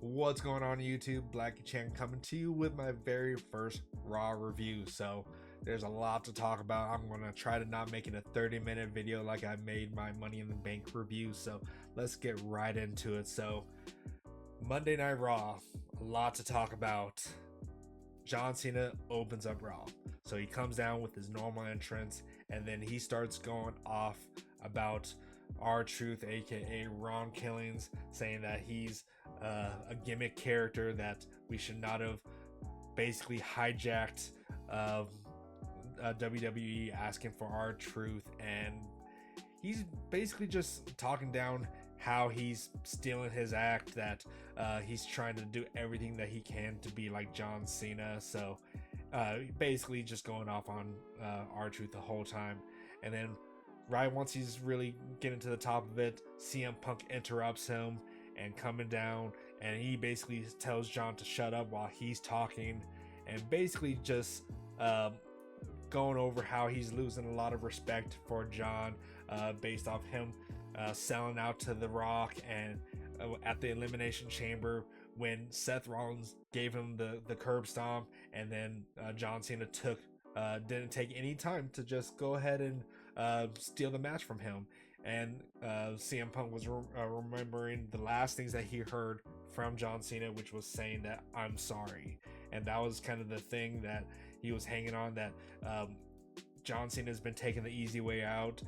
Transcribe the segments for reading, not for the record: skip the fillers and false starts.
What's going on YouTube? BlackieChan coming to you with my very first Raw review. So there's a lot to talk about. I'm going to try to not make it a 30-minute video like I made my Money in the Bank review. So let's get right into it. So Monday Night Raw, a lot to talk about. John Cena opens up Raw. So he comes down with his normal entrance and then he starts going off about R-Truth, aka Ron Killings, saying that he's a gimmick character that we should not have basically hijacked WWE, asking for R-Truth, and he's basically just talking down how he's stealing his act, that he's trying to do everything that he can to be like John Cena. So basically just going off on R-Truth the whole time. And then right once he's really getting to the top of it, CM Punk interrupts him and coming down, and he basically tells John to shut up while he's talking, and basically just going over how he's losing a lot of respect for John based off him selling out to The Rock, and at the Elimination Chamber when Seth Rollins gave him the curb stomp, and then John Cena didn't take any time to just go ahead and steal the match from him. And CM Punk was remembering the last things that he heard from John Cena, which was saying that I'm sorry. And that was kind of the thing that he was hanging on, that John Cena has been taking the easy way out,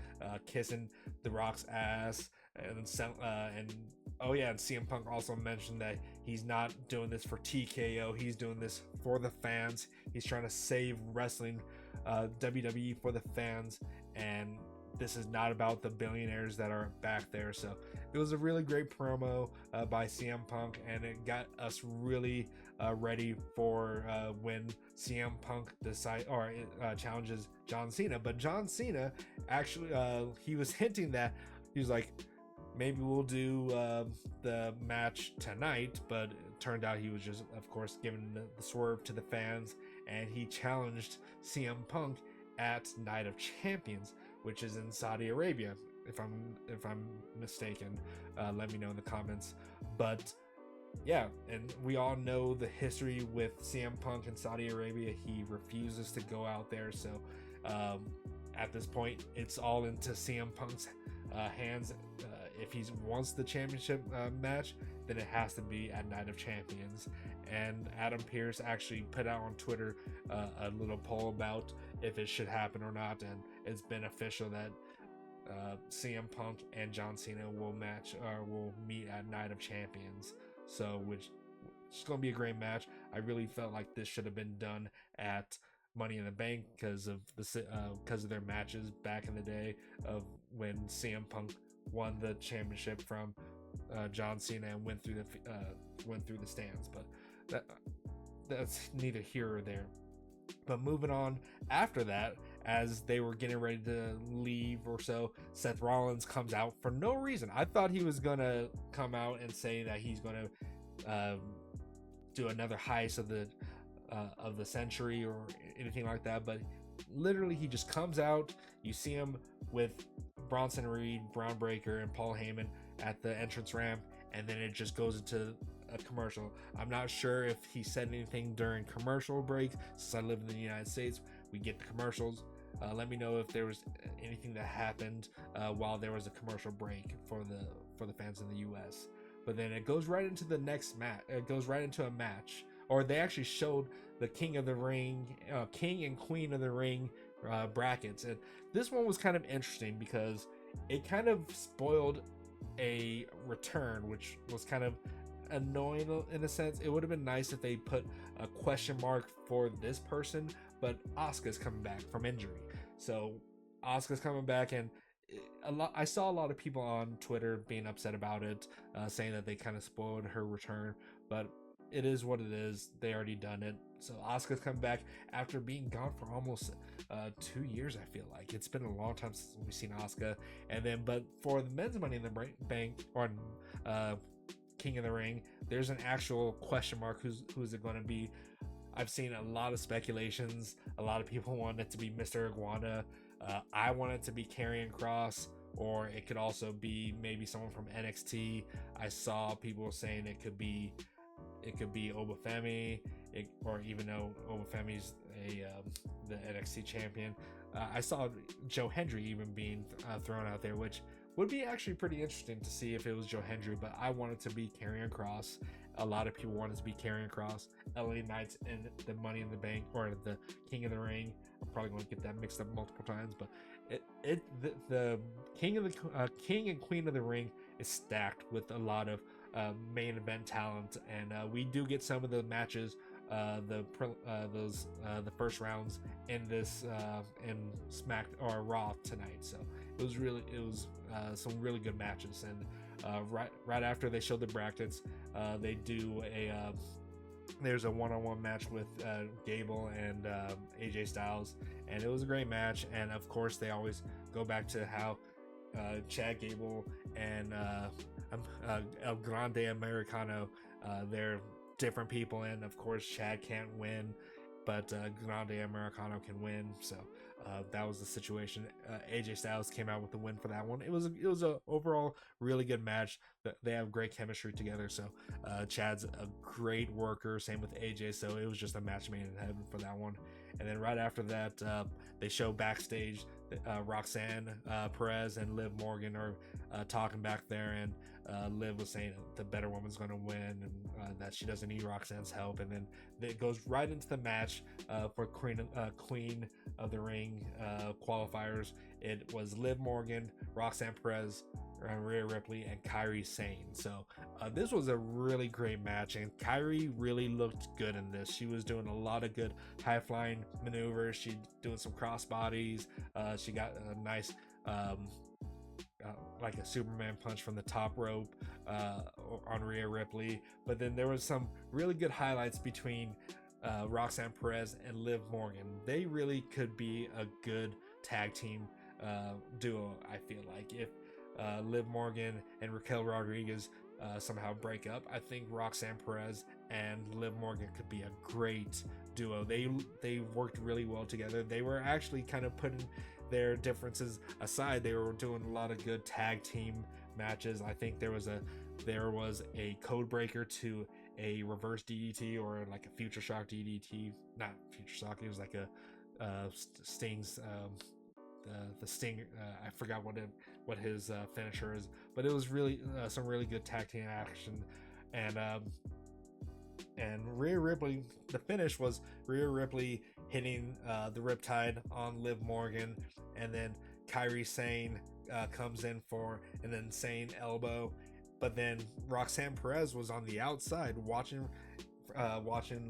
kissing The Rock's ass, and CM Punk also mentioned that he's not doing this for TKO, he's doing this for the fans. He's trying to save wrestling, WWE, for the fans, and this is not about the billionaires that are back there. So it was a really great promo by CM Punk, and it got us really ready for when CM Punk challenges John Cena. But John Cena actually he was hinting that he was like, maybe we'll do the match tonight, but it turned out he was just, of course, giving the swerve to the fans, and he challenged CM Punk at Night of Champions, which is in Saudi Arabia, if I'm mistaken. Let me know in the comments. But yeah, and we all know the history with CM Punk in Saudi Arabia. He refuses to go out there, so at this point it's all into CM Punk's hands. If he wants the championship match, then it has to be at Night of Champions. And Adam Pearce actually put out on Twitter a little poll about if it should happen or not, and it's been official that CM Punk and John Cena will meet at Night of Champions. So which it's going to be a great match. I really felt like this should have been done at Money in the Bank because of their matches back in the day, of when CM Punk won the championship from John Cena and went through the stands. But that's neither here or there. But moving on, after that, as they were getting ready to leave or so, Seth Rollins comes out for no reason. I thought he was gonna come out and say that he's gonna do another heist of the century or anything like that, but literally he just comes out. You see him with Bronson Reed, Braun Breaker, and Paul Heyman at the entrance ramp, and then it just goes into a commercial. I'm not sure if he said anything during commercial breaks. Since I live in the United States, we get the commercials. Let me know if there was anything that happened while there was a commercial break for the fans in the US. But then it goes right into the next match. It goes right into a match, or they actually showed the King of the Ring, King and Queen of the Ring brackets, and this one was kind of interesting because it kind of spoiled a return, which was kind of annoying in a sense. It would have been nice if they put a question mark for this person, but Asuka's coming back from injury. So Asuka's coming back, and I saw a lot of people on Twitter being upset about it, saying that they kind of spoiled her return, but it is what it is. They already done it. So Asuka's coming back after being gone for almost 2 years. I feel like it's been a long time since we've seen Asuka. And then, but for the men's Money in the Bank, or King of the Ring, there's an actual question mark. Who's it going to be? I've seen a lot of speculations. A lot of people want it to be Mr. Iguana. I want it to be Karrion Kross, or it could also be maybe someone from NXT. I saw people saying it could be it could be Obafemi, or even though Obafemi's the NXT champion. I saw Joe Hendry even being thrown out there, which would be actually pretty interesting to see if it was Joe Hendry, but I wanted to be Karrion Kross. A lot of people wanted to be Karrion Kross. LA Knights and the Money in the Bank, or the King of the Ring. I'm probably going to get that mixed up multiple times, but the King and Queen of the Ring is stacked with a lot of main event talent, and we do get some of the matches, the first rounds in this in Smack or Raw tonight. So it was some really good matches, and right after they showed the brackets, they do there's a one-on-one match with Gable and AJ Styles, and it was a great match. And of course, they always go back to how Chad Gable and El Grande Americano, they're different people, and of course Chad can't win, but Grande Americano can win. So that was the situation. AJ Styles came out with the win for that one. It was a overall really good match. They have great chemistry together. So Chad's a great worker. Same with AJ. So it was just a match made in heaven for that one. And then right after that, they show backstage Roxanne Perez and Liv Morgan are talking back there, and Liv was saying the better woman's going to win, and that she doesn't need Roxanne's help. And then it goes right into the match for Queen of the Ring qualifiers. It was Liv Morgan, Roxanne Perez, Rhea Ripley, and Kairi Sane. So this was a really great match, and Kairi really looked good in this. She was doing a lot of good high-flying maneuvers. She doing some crossbodies. She got a nice like a Superman punch from the top rope on Rhea Ripley. But then there was some really good highlights between Roxanne Perez and Liv Morgan. They really could be a good tag team duo, I feel like. If Liv Morgan and Raquel Rodriguez somehow break up, I think Roxanne Perez and Liv Morgan could be a great duo. They worked really well together. They were actually kind of putting their differences aside. They were doing a lot of good tag team matches. I think there was a code breaker to a reverse DDT, or like a future shock DDT. Not future shock, it was like a Sting's the Sting, I forgot what his finisher is, but it was really some really good tag team action. And Rhea Ripley, the finish was Rhea Ripley hitting the Riptide on Liv Morgan, and then Kairi Sane comes in for an insane elbow. But then Roxanne Perez was on the outside watching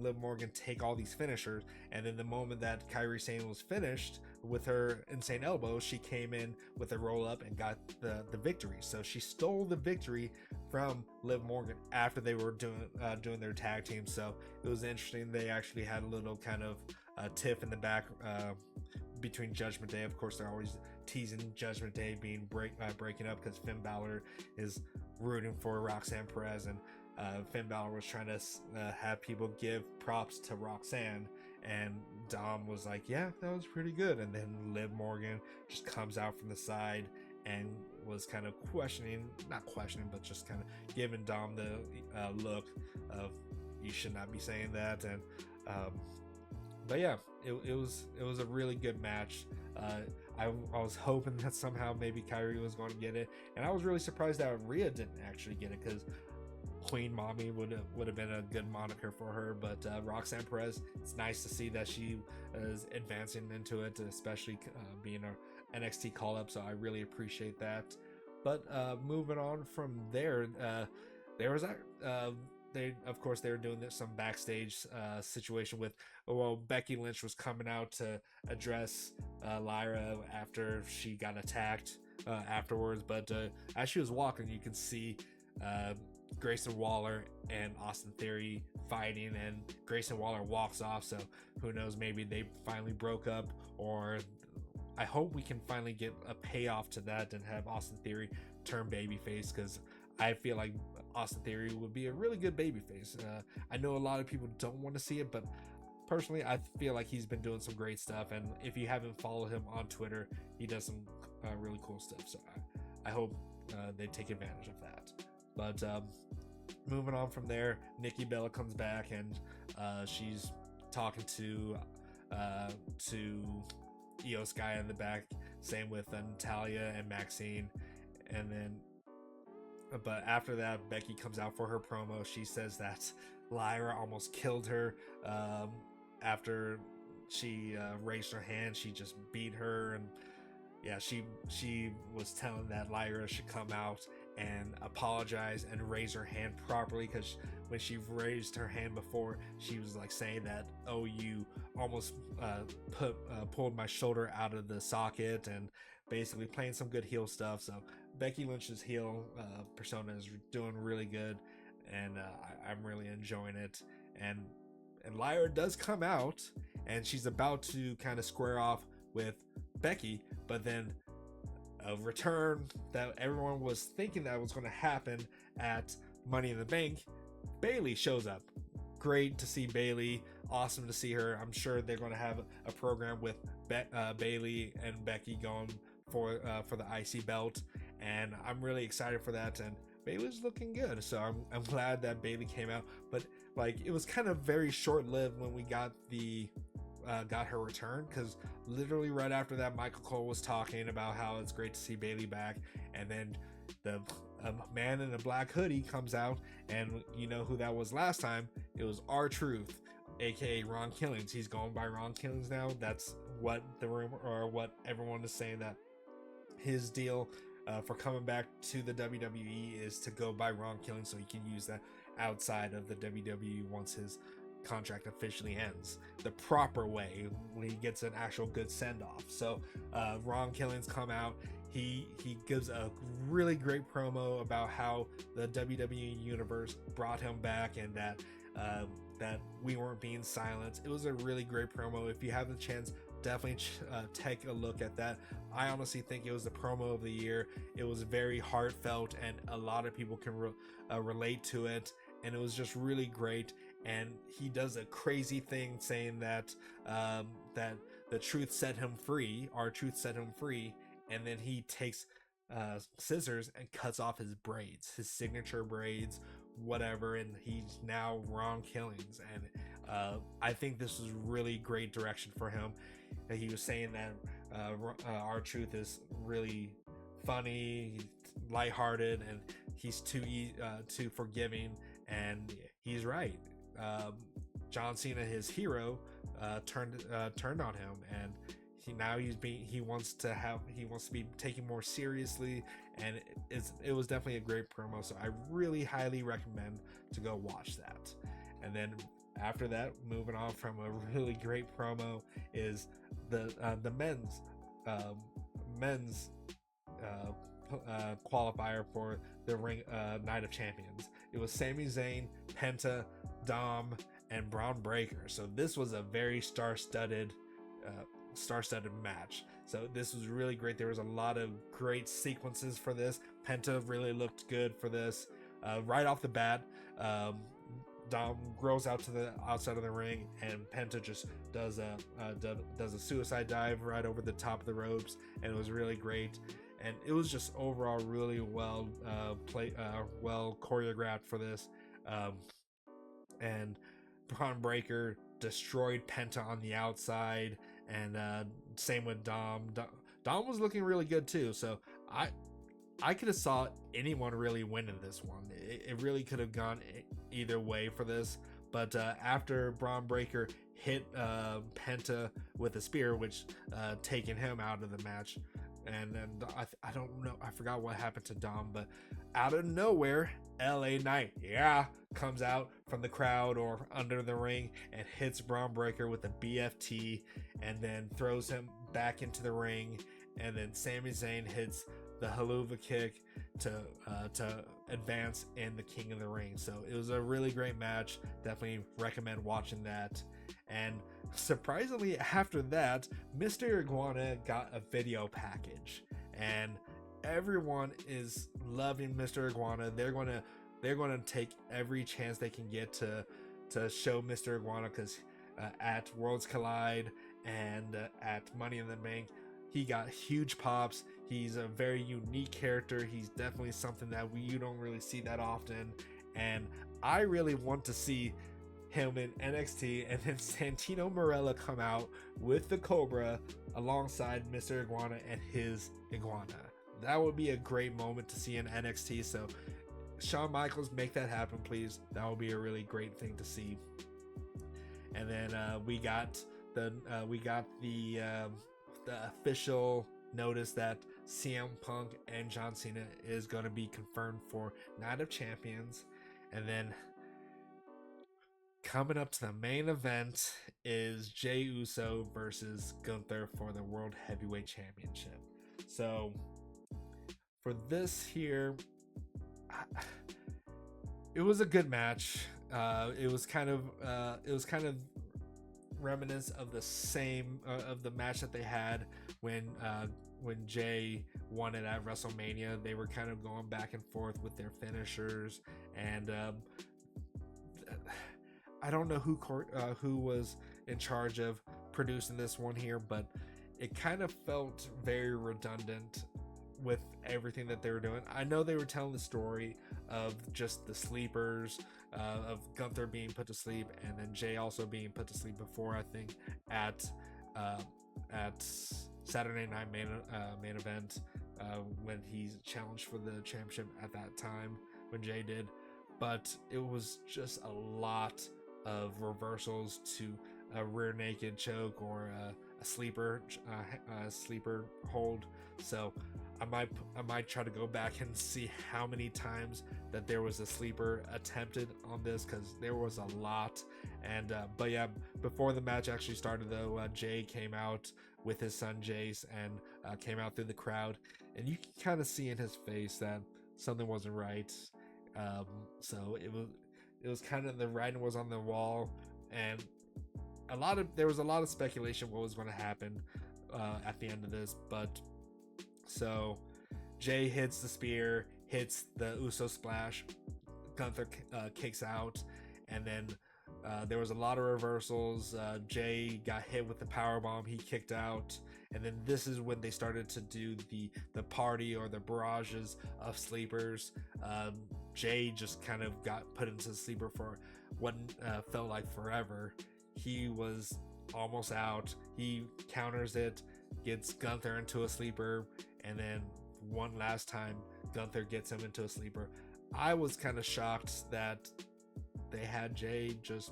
Liv Morgan take all these finishers, and then the moment that Kairi Sane was finished with her insane elbow, she came in with a roll up and got the victory. So she stole the victory from Liv Morgan after they were doing their tag team. So it was interesting. They actually had a little kind of tiff in the back between Judgment Day. Of course, they're always teasing Judgment Day being breaking up, because Finn Balor is rooting for Roxanne Perez, and Finn Balor was trying to have people give props to Roxanne, and Dom was like, yeah, that was pretty good. And then Liv Morgan just comes out from the side and was kind of not questioning, but just kind of giving Dom the look of, you should not be saying that. And but yeah, it was a really good match. I was hoping that somehow maybe Kairi was going to get it, and I was really surprised that Rhea didn't actually get it, because Queen Mommy would have been a good moniker for her. But Roxanne Perez, it's nice to see that she is advancing into it, especially being an NXT call-up, so I really appreciate that. But moving on from there, there was they were doing some backstage situation with, Becky Lynch was coming out to address Lyra after she got attacked afterwards. But as she was walking, you can see Grayson Waller and Austin Theory fighting, and Grayson Waller walks off. So who knows, maybe they finally broke up, or I hope we can finally get a payoff to that and have Austin Theory turn babyface, because I feel like Austin Theory would be a really good babyface. I know a lot of people don't want to see it, but personally, I feel like he's been doing some great stuff. And if you haven't followed him on Twitter, he does some really cool stuff. So I hope they take advantage of that. But moving on from there, Nikki Bella comes back, and she's talking to Io Sky in the back. Same with Natalia and Maxine, and then. But after that, Becky comes out for her promo. She says that Lyra almost killed her after she raised her hand. She just beat her, and yeah, she was telling that Lyra should come out and apologize and raise her hand properly, because when she raised her hand before, she was like saying that, oh, you almost pulled my shoulder out of the socket, and basically playing some good heel stuff. So Becky Lynch's heel persona is doing really good, and I'm really enjoying it. And Lyra does come out, and she's about to kind of square off with Becky, but then a return that everyone was thinking that was going to happen at Money in the Bank, Bayley shows up. Great to see Bayley. Awesome to see her. I'm sure they're going to have a program with Bayley and Becky going for the IC belt, and I'm really excited for that. And Bayley's looking good, so I'm glad that Bayley came out. But like, it was kind of very short-lived when we got her return, because literally right after that, Michael Cole was talking about how it's great to see Bayley back, and then the man in a black hoodie comes out, and you know who that was last time? It was R-Truth, aka Ron Killings. He's going by Ron Killings now. That's what the rumor, or what everyone is saying, that his deal for coming back to the WWE is to go by Ron Killings, so he can use that outside of the WWE once his contract officially ends the proper way, when he gets an actual good send-off. So Ron Killings come out, he gives a really great promo about how the WWE universe brought him back, and that we weren't being silenced. It was a really great promo. If you have the chance, definitely take a look at that. I honestly think it was the promo of the year. It was very heartfelt, and a lot of people can relate to it, and it was just really great. And he does a crazy thing saying that that the truth set him free, our truth set him free, and then he takes scissors and cuts off his braids, his signature braids, whatever, and he's now Ron Killings. And I think this is really great direction for him. He was saying that our truth is really funny, lighthearted, and he's too forgiving, and he's right. John Cena, his hero, turned on him, and he wants to be taken more seriously, and it was definitely a great promo. So I really highly recommend to go watch that. And then after that, moving on from a really great promo, is the men's qualifier for the ring Night of Champions. It was Sami Zayn, Penta, Dom, and Braun Breaker. So this was a very star-studded match. So this was really great. There was a lot of great sequences for this. Penta really looked good for this. Right off the bat, Dom grows out to the outside of the ring, and Penta just does a suicide dive right over the top of the ropes, and it was really great. And it was just overall really well well choreographed for this. And Braun Breaker destroyed Penta on the outside, and same with Dom. Dom was looking really good too. So I could have saw anyone really winning this one. It really could have gone either way for this. But after Braun Breaker hit Penta with a spear, which taken him out of the match, and then I don't know, I forgot what happened to Dom, but out of nowhere, LA Knight, comes out from the crowd or under the ring and hits Braun Breaker with a BFT, and then throws him back into the ring. And then Sami Zayn hits the haluva kick to advance in the King of the Ring. So it was a really great match. Definitely recommend watching that. And surprisingly, after that, Mr. Iguana got a video package, and everyone is loving Mr. Iguana. They're gonna take every chance they can get to show Mr. Iguana, because at Worlds Collide and at Money in the Bank, he got huge pops. He's a very unique character. He's definitely something that you don't really see that often, And I really want to see him in NXT, and then Santino Marella come out with the Cobra alongside Mr. Iguana and his Iguana. That would be a great moment to see in NXT. So Shawn Michaels, make that happen, please. That would be a really great thing to see. And then we got the official notice that CM Punk and John Cena is going to be confirmed for Night of Champions. And then coming up to the main event is Jey Uso versus Gunther for the World Heavyweight Championship. So for this here, it was a good match. It was kind of reminiscent of the same of the match that they had when Jay won it at WrestleMania. They were kind of going back and forth with their finishers, and I don't know who was in charge of producing this one here, but it kind of felt very redundant with everything that they were doing. I know they were telling the story of just the sleepers, of Gunther being put to sleep, and then Jay also being put to sleep before, I think, at Saturday Night main event when he challenged for the championship at that time when Jay did. But it was just a lot of reversals to a rear naked choke or a sleeper hold. So I might try to go back and see how many times that there was a sleeper attempted on this, because there was a lot. And but yeah, before the match actually started though, Jay came out with his son Jace and came out through the crowd, and you can kind of see in his face that something wasn't right. So it was kind of, the writing was on the wall, and there was a lot of speculation what was going to happen at the end of this. But so Jay hits the spear, hits the Uso splash, Gunther kicks out, and then there was a lot of reversals. Jay got hit with the powerbomb, he kicked out, and then this is when they started to do the party or the barrages of sleepers. Jay just kind of got put into the sleeper for what felt like forever. He was almost out. He counters it, gets Gunther into a sleeper, and then one last time Gunther gets him into a sleeper. I was kind of shocked that they had Jay just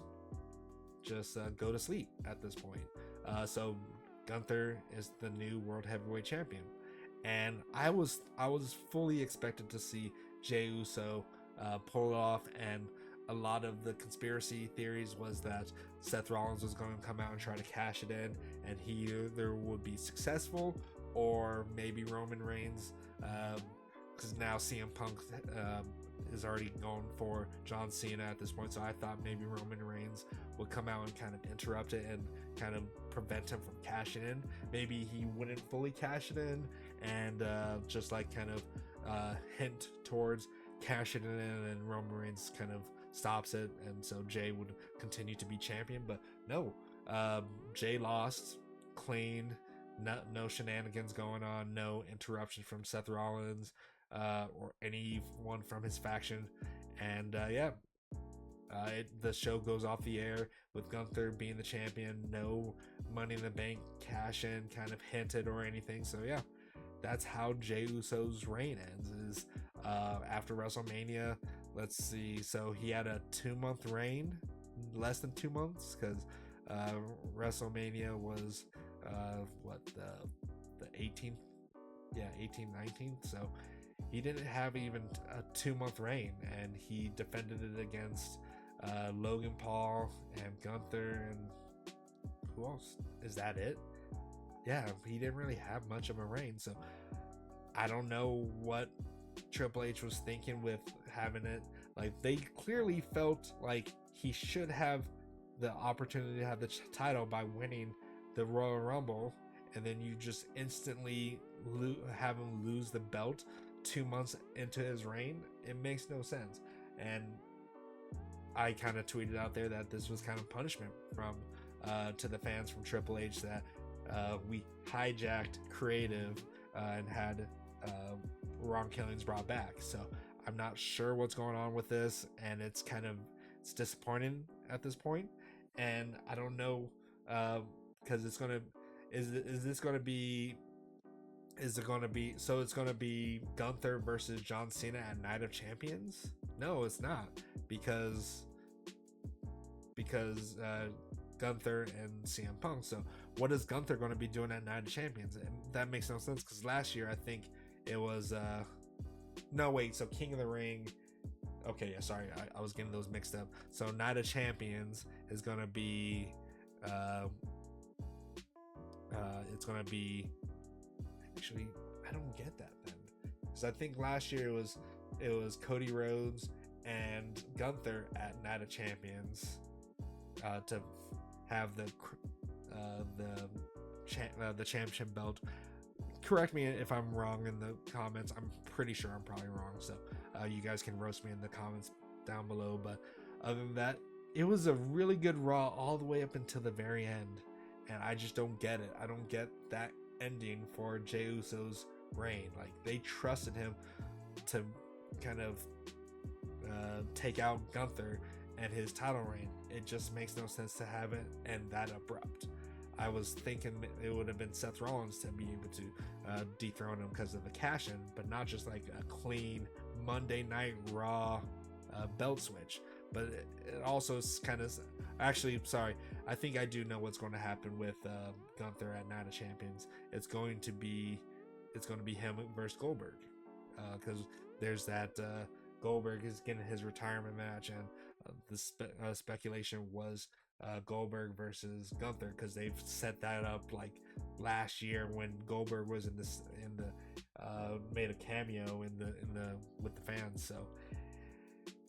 go to sleep at this point. So Gunther is the new World Heavyweight Champion, and I was fully expected to see Jey Uso pull it off. And a lot of the conspiracy theories was that Seth Rollins was going to come out and try to cash it in, and he either would be successful or maybe Roman Reigns, because now CM Punk is already going for John Cena at this point. So I thought maybe Roman Reigns would come out and kind of interrupt it and kind of prevent him from cashing in. Maybe he wouldn't fully cash it in and just like kind of hint towards cashing it in, and Roman Reigns kind of stops it, and so Jay would continue to be champion. But no, Jay lost clean. No shenanigans going on, no interruption from Seth Rollins or anyone from his faction. And the show goes off the air with Gunther being the champion. No Money in the Bank cash in kind of hinted or anything. So yeah, that's how Jey Uso's reign ends, is after WrestleMania. Let's see, so he had a 2-month reign, less than 2 months, because WrestleMania was the 18th, 19th. So he didn't have even a 2-month reign, and he defended it against Logan Paul and Gunther, and who else? Is that it? Yeah, he didn't really have much of a reign. So I don't know what Triple H was thinking with having it. Like, they clearly felt like he should have the opportunity to have the title by winning the Royal Rumble, and then you just instantly have him lose the belt 2 months into his reign. It makes no sense. And I kind of tweeted out there that this was kind of punishment from to the fans from Triple H, that we hijacked creative and had Ron Killings brought back. So I'm not sure what's going on with this, and it's disappointing at this point, and I don't know, because it's gonna is this gonna be is it gonna be so it's gonna be Gunther versus John Cena at Night of Champions? No, it's not, because Gunther and CM Punk. So what is Gunther going to be doing at Night of Champions? And that makes no sense, because last year I think it was no, wait, so King of the Ring. Okay, yeah, sorry, I was getting those mixed up. So Night of Champions is going to be it's going to be, actually, I don't get that then, because I think last year it was Cody Rhodes and Gunther at Night of Champions to have the championship belt. Correct me if I'm wrong in the comments. I'm pretty sure I'm probably wrong, so you guys can roast me in the comments down below. But other than that, it was a really good Raw all the way up until the very end, and I just don't get it. I don't get that ending for Jey Uso's reign. Like, they trusted him to kind of take out Gunther and his title reign. It just makes no sense to have it end that abrupt. I was thinking it would have been Seth Rollins to be able to dethrone him because of the cash in, but not just like a clean Monday Night Raw belt switch. But it also is kind of, actually, sorry, I think I do know what's going to happen with Gunther at Night of Champions. It's going to be him versus Goldberg, because there's that Goldberg is getting his retirement match, and the speculation was Goldberg versus Gunther, because they've set that up like last year when Goldberg was made a cameo with the fans. So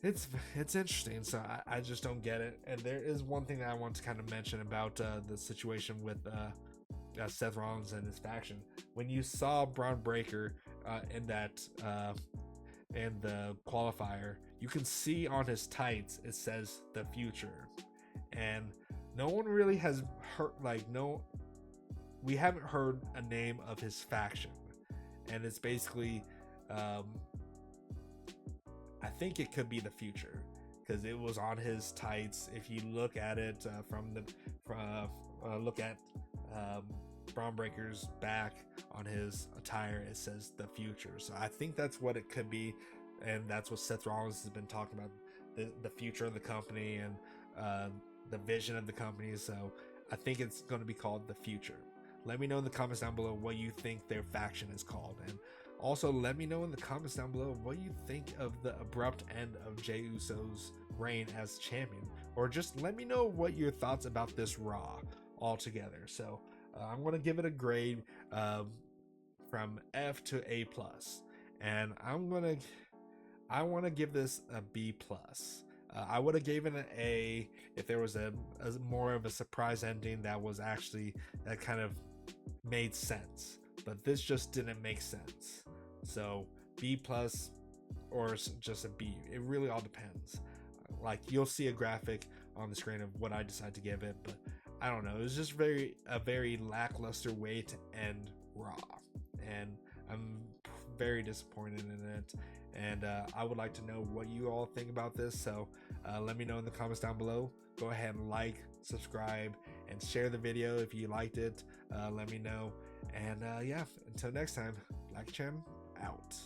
it's interesting. So I just don't get it. And there is one thing that I want to kind of mention about the situation with Seth Rollins and his faction. When you saw Braun Breaker in the qualifier, you can see on his tights it says the future, and no one really has heard, we haven't heard a name of his faction, and it's basically I think it could be the future, because it was on his tights. If you look at it look at Braun Breaker's back on his attire, it says the future. So I think that's what it could be, and that's what Seth Rollins has been talking about, the future of the company and the vision of the company. So I think it's going to be called the future. Let me know in the comments down below what you think their faction is called, and also let me know in the comments down below what you think of the abrupt end of Jey Uso's reign as champion, or just let me know what your thoughts about this Raw altogether. So I'm going to give it a grade from F to A+, and I want to give this a B+. I would have given it an A if there was a more of a surprise ending that kind of made sense, but this just didn't make sense. So B+ or just a B. It really all depends. Like, you'll see a graphic on the screen of what I decide to give it, but I don't know. It was just a very lackluster way to end Raw, and I'm very disappointed in it. And I would like to know what you all think about this. So let me know in the comments down below. Go ahead and like, subscribe, and share the video if you liked it. Let me know. And yeah, until next time, BlackieChan out.